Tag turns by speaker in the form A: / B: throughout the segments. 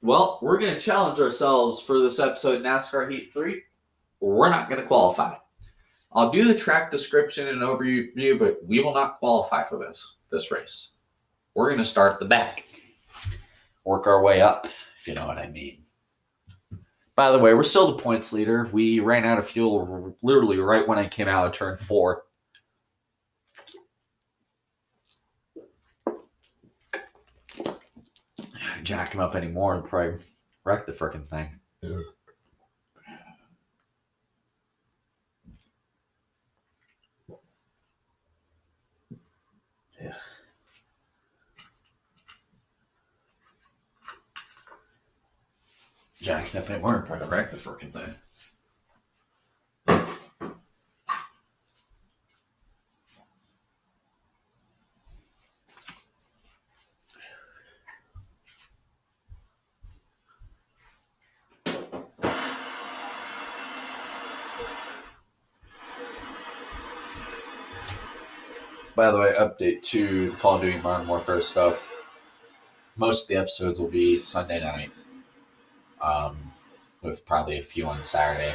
A: Well, we're going to challenge ourselves for this episode NASCAR Heat 3. We're not going to qualify. I'll do the track description and overview, but we will not qualify for this race. We're going to start at the back. Work our way up, if you know what I mean. By the way, we're still the points leader. We ran out of fuel literally right when I came out of turn 4. Jack him up anymore and probably wreck the freaking thing. Yeah. Jack him up anymore and probably wreck the freaking thing. By the way, update to the Call of Duty Modern Warfare stuff. Most of the episodes will be Sunday night, with probably a few on Saturday.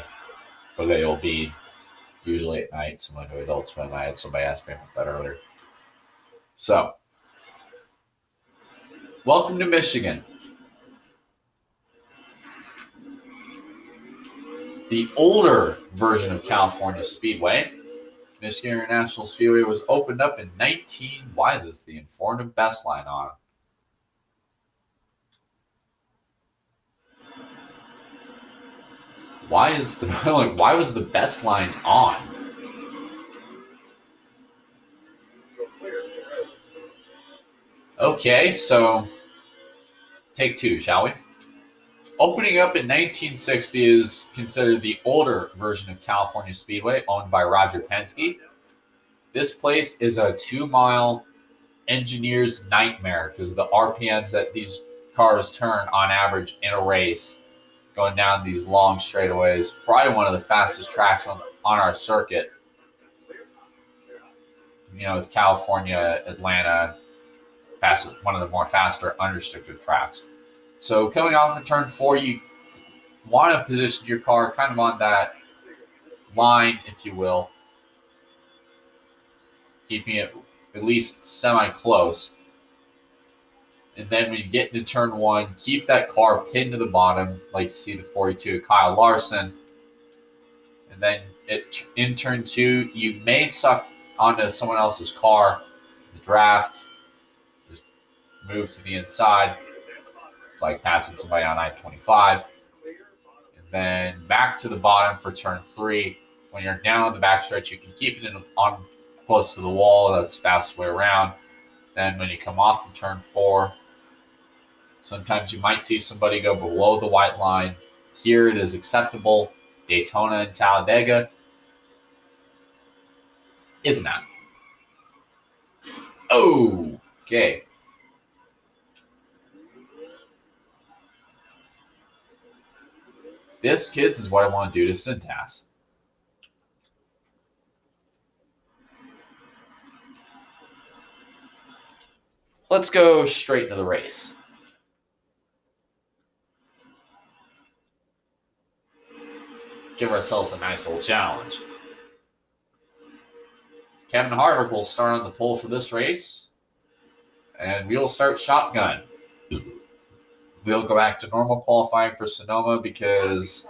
A: But they will be usually at night, similar to Adult Swim. I had somebody ask me about that earlier. So, welcome to Michigan. The older version of California Speedway, Michigan International Speedway, was opened up in Why is the informative best line on? Why was the best line on? Okay, so take two, shall we? Opening up in 1960 is considered the older version of California Speedway, owned by Roger Penske. This place is a 2-mile engineer's nightmare because of the RPMs that these cars turn on average in a race, going down these long straightaways. Probably one of the fastest tracks on our circuit. You know, with California, Atlanta, one of the more faster unrestricted tracks. So coming off of turn 4, you want to position your car kind of on that line, if you will, keeping it at least semi-close. And then when you get into turn 1, keep that car pinned to the bottom, like you see the 42 Kyle Larson. And then in turn 2, you may suck onto someone else's car. The draft, just move to the inside. It's like passing somebody on I-25. And then back to the bottom for turn 3. When you're down on the backstretch, you can keep it on close to the wall. That's the fastest way around. Then when you come off of turn 4, sometimes you might see somebody go below the white line. Here it is acceptable. Daytona and Talladega is not. Okay. This, kids, is what I want to do to Cintas. Let's go straight into the race. Give ourselves a nice little challenge. Kevin Harvick will start on the pole for this race, and we will start shotgun. We'll go back to normal qualifying for Sonoma because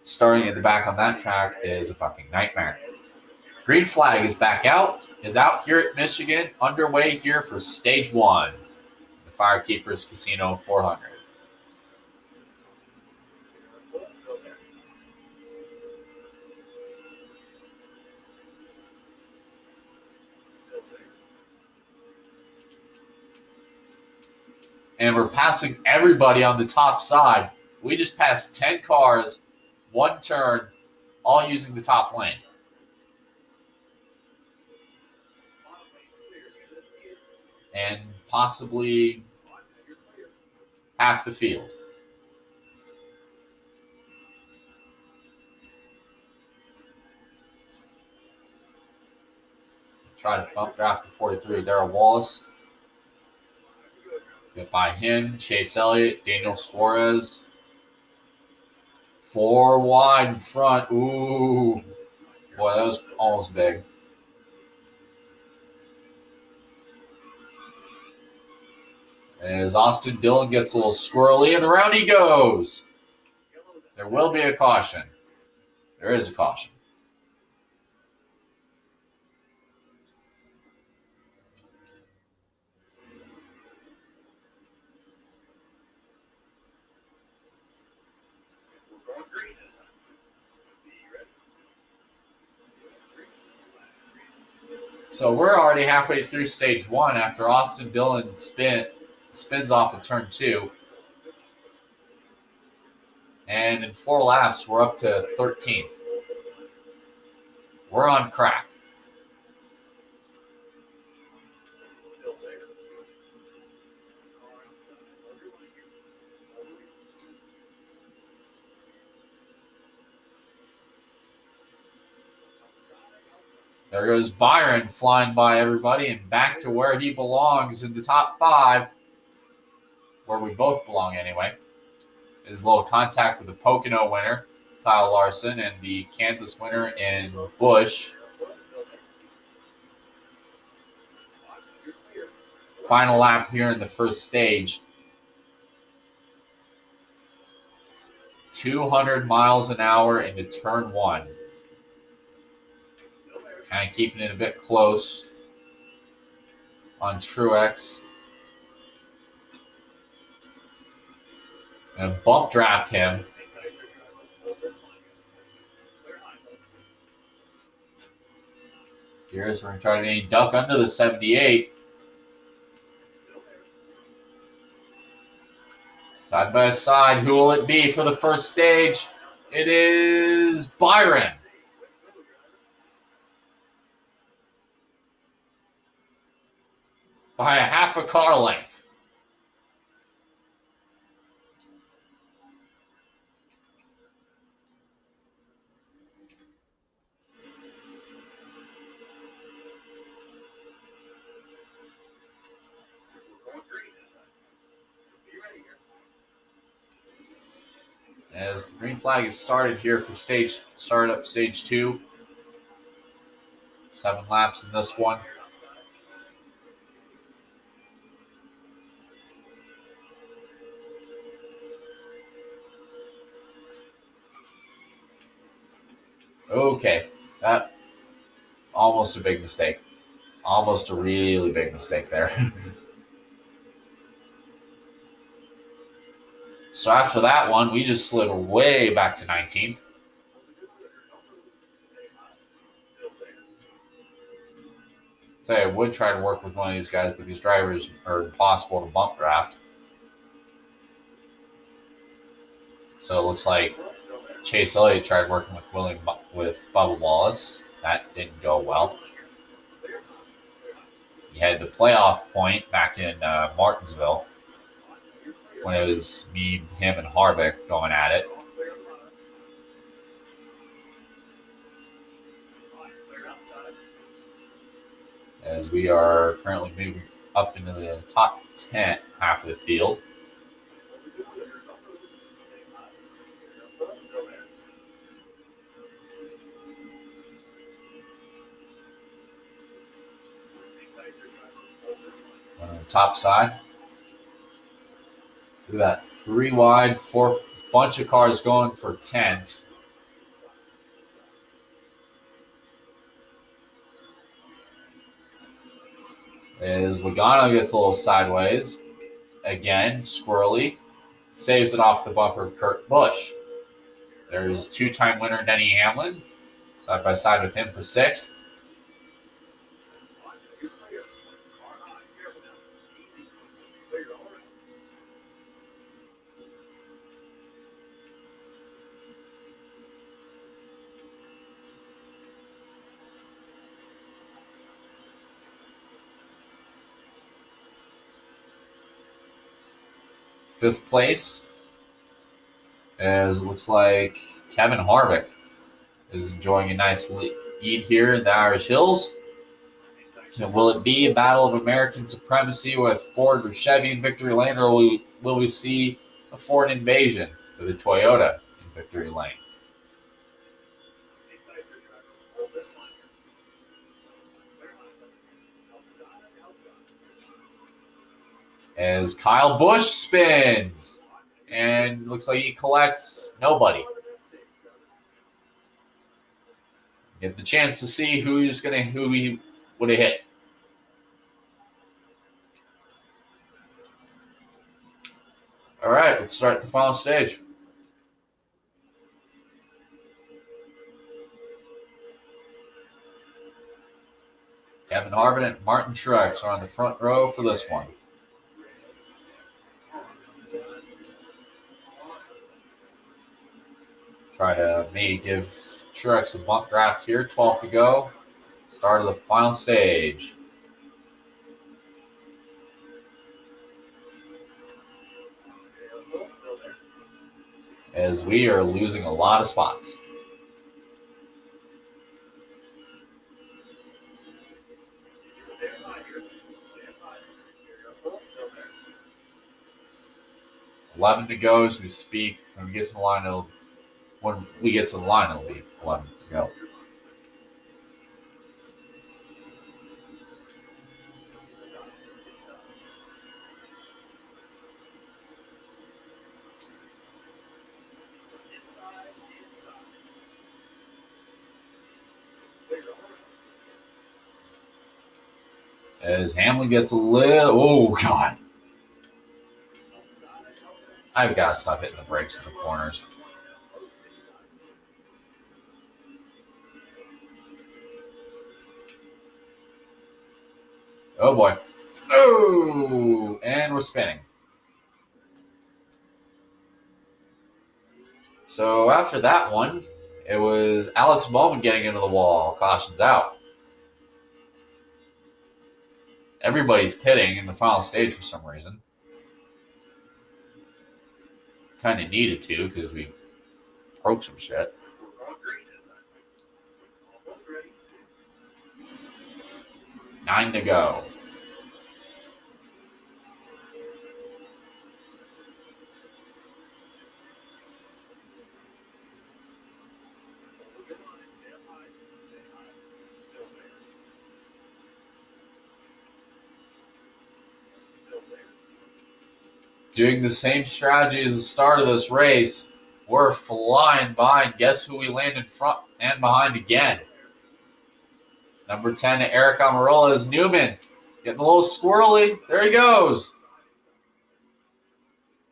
A: starting at the back on that track is a fucking nightmare. Green flag is out here at Michigan, underway here for stage 1, the Firekeepers Casino 400. And we're passing everybody on the top side. We just passed 10 cars, 1 turn, all using the top lane. And possibly half the field. Try to bump draft the 43, Darrell Wallace. Get by him, Chase Elliott, Daniel Suarez. 4 wide in front. Ooh. Boy, that was almost big. As Austin Dillon gets a little squirrely, and around he goes. There will be a caution. There is a caution. So we're already halfway through stage 1 after Austin Dillon spins off of turn 2. And in 4 laps, we're up to 13th. We're on crack. There goes Byron flying by everybody and back to where he belongs in the top 5, where we both belong anyway. His little contact with the Pocono winner, Kyle Larson, and the Kansas winner in Busch. Final lap here in the first stage. 200 miles an hour into turn 1. Kind of keeping it a bit close on Truex. And bump draft him. Here's we're going to try to duck under the 78. Side by side, who will it be for the first stage? It is Byron. By a half a car length. As the green flag is started here for stage 2. 7 laps in this one. Okay, that almost a big mistake. Almost a really big mistake there. So after that one, we just slid way back to 19th. So I would try to work with one of these guys, but these drivers are impossible to bump draft. So it looks like Chase Elliott tried working with Bubba Wallace. That didn't go well. He had the playoff point back in Martinsville when it was me, him, and Harvick going at it. As we are currently moving up into the top 10 half of the field. On the top side. Look at that, 3 wide, 4 bunch of cars going for 10th. As Logano gets a little sideways. Again, squirrely. Saves it off the bumper of Kurt Busch. There's 2-time winner Denny Hamlin. Side by side with him for 6th. Fifth place, as it looks like Kevin Harvick is enjoying a nice lead here in the Irish Hills. Will it be a battle of American supremacy with Ford or Chevy in victory lane, or will we see a Ford invasion with a Toyota in victory lane? As Kyle Busch spins, and looks like he collects nobody. Get the chance to see who he would have hit. All right, let's start the final stage. Kevin Harvick and Martin Truex are on the front row for this one. Try to maybe give Truex a bump draft here. 12 to go. Start of the final stage. As we are losing a lot of spots. $11 to go as we speak. When we get to the line, it'll be 11 to go. As Hamlin gets a little, oh God. I've got to stop hitting the brakes in the corners. Oh boy. Oh, and we're spinning. So after that one, it was Alex Bowman getting into the wall. Caution's out. Everybody's pitting in the final stage for some reason. Kind of needed to because we broke some shit. $9 to go. Doing the same strategy as the start of this race. We're flying by, and guess who we land in front and behind again? Number 10 to Eric Almirola is Newman. Getting a little squirrely. There he goes.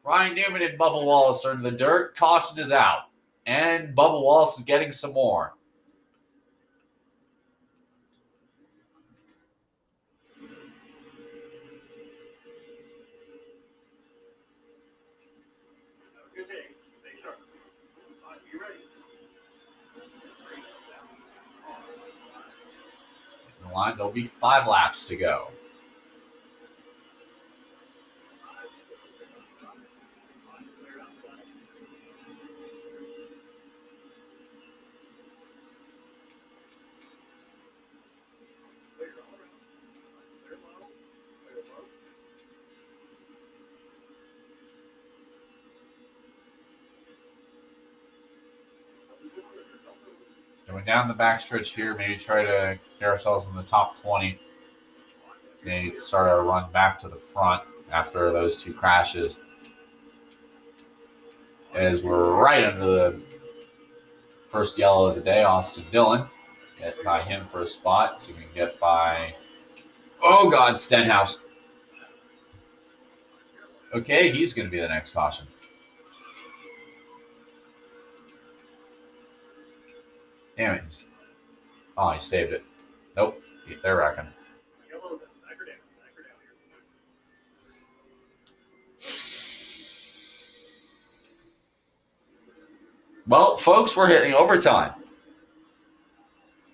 A: Ryan Newman and Bubba Wallace are in the dirt. Caution is out. And Bubba Wallace is getting some more. In the line, there'll be 5 laps to go. Going down the backstretch here, maybe try to get ourselves in the top 20. Maybe start our run back to the front after those 2 crashes. As we're right under the first yellow of the day, Austin Dillon. Get by him for a spot. See if we can get by, oh God, Stenhouse. Okay, he's going to be the next caution. Damn it. Oh, he saved it. Nope. They're wrecking. Well, folks, we're hitting overtime.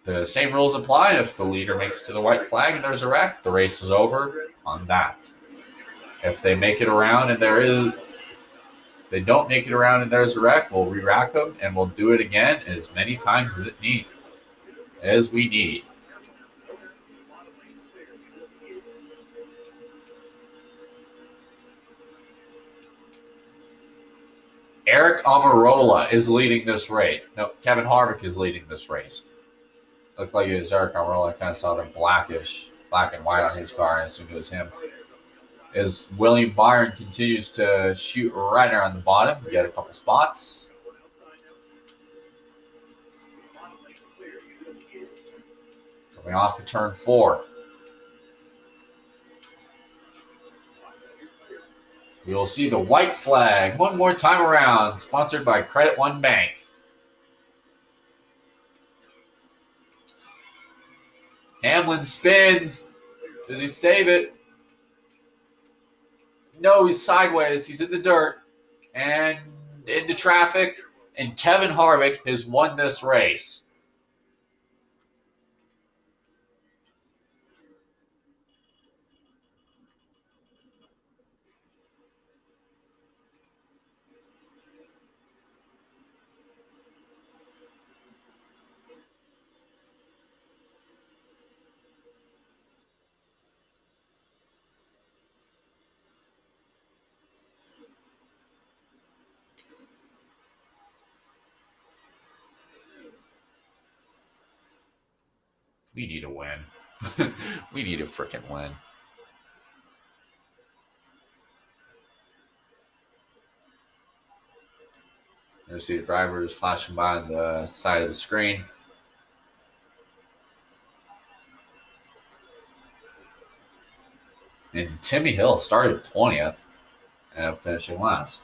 A: The same rules apply. If the leader makes it to the white flag and there's a wreck, the race is over on that. If they make it around and they don't make it around and there's a wreck, we'll re-rack them and we'll do it again as many times as we need. Eric Amarola is leading this race. No, Kevin Harvick is leading this race. Looked like it was Eric Amarola. I kind of saw the black and white on his car, and I assumed it was him. As William Byron continues to shoot right around the bottom, get a couple spots. Coming off of turn 4. We will see the white flag one more time around, sponsored by Credit One Bank. Hamlin spins. Does he save it? No, he's sideways. He's in the dirt and into traffic. And Kevin Harvick has won this race. We need a win. We need a freaking win. You see the drivers flashing by on the side of the screen. And Timmy Hill started 20th and finishing last.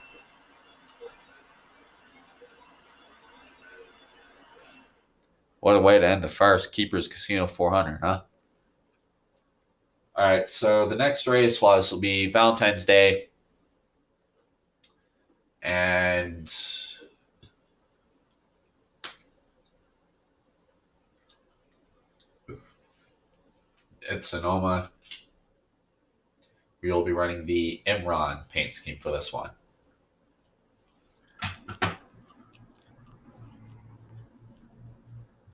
A: What a way to end the first Keepers Casino 400, huh? All right, so the next race will be Valentine's Day. And at Sonoma, we will be running the Imran paint scheme for this one.